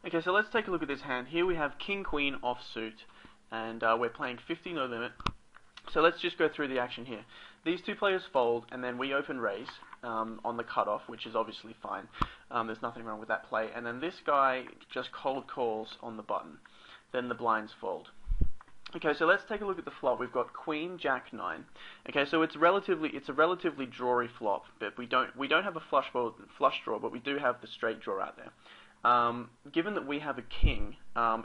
Okay, so let's take a look at this hand. Here we have King Queen offsuit, and we're playing 50 no limit. So let's just go through the action here. These two players fold, and then we open raise on the cutoff, which is obviously fine. There's nothing wrong with that play. And then this guy just cold calls on the button. Then the blinds fold. Okay, so let's take a look at the flop. We've got Queen Jack 9. Okay, so it's a relatively drawy flop, but we don't have a flush draw, but we do have the straight draw out there. Given that we have a king,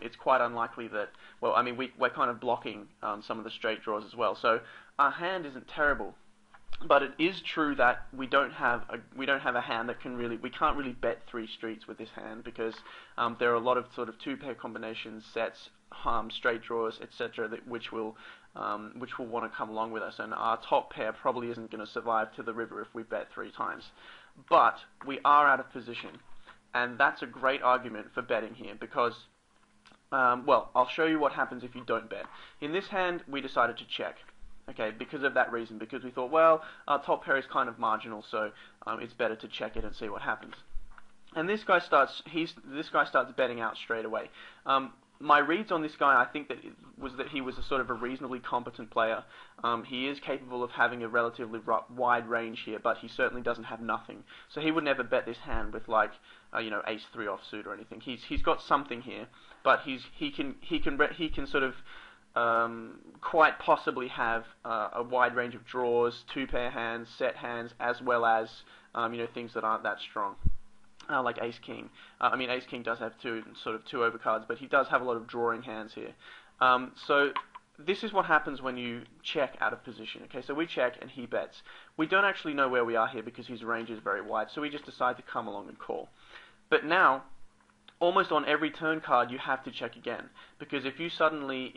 it's quite unlikely that, well, I mean, we're kind of blocking some of the straight draws as well. So our hand isn't terrible, but it is true that we don't have a hand that we can't really bet three streets with this hand, because there are a lot of sort of two-pair combinations, sets, straight draws, etc., which will want to come along with us, and our top pair probably isn't going to survive to the river if we bet three times. But we are out of position. And that's a great argument for betting here because, well, I'll show you what happens if you don't bet. In this hand, we decided to check, okay, because of that reason, because we thought, well, our top pair is kind of marginal, so it's better to check it and see what happens. And this guy starts betting out straight away. My reads on this guy, I think that he was a sort of a reasonably competent player. He is capable of having a relatively wide range here, but he certainly doesn't have nothing. So he would never bet this hand with like, ace three offsuit or anything. He's got something here, but he can sort of quite possibly have a wide range of draws, two pair hands, set hands, as well as things that aren't that strong. Like Ace King. I mean, Ace King does have two overcards, but he does have a lot of drawing hands here. So this is what happens when you check out of position. Okay, so we check and he bets. We don't actually know where we are here because his range is very wide, so we just decide to come along and call. But now, almost on every turn card, you have to check again, because if you suddenly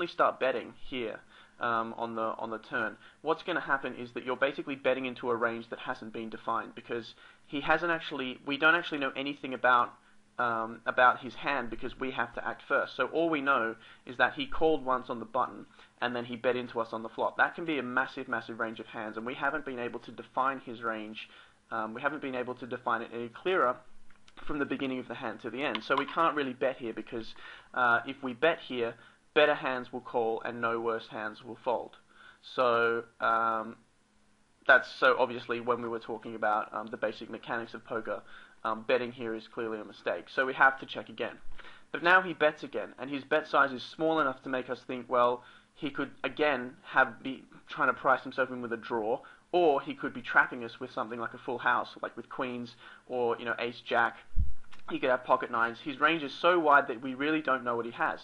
start betting here on the turn, what's going to happen is that you're basically betting into a range that hasn't been defined, because we don't actually know anything about his hand, because we have to act first. So all we know is that he called once on the button and then he bet into us on the flop. That can be a massive range of hands, and we haven't been able to define his range. We haven't been able to define it any clearer from the beginning of the hand to the end. So we can't really bet here, because if we bet here, better hands will call and no worse hands will fold. So so obviously when we were talking about the basic mechanics of poker, betting here is clearly a mistake. So we have to check again. But now he bets again, and his bet size is small enough to make us think, well, he could again be trying to price himself in with a draw, or he could be trapping us with something like a full house, like with queens or ace jack. He could have pocket nines. His range is so wide that we really don't know what he has.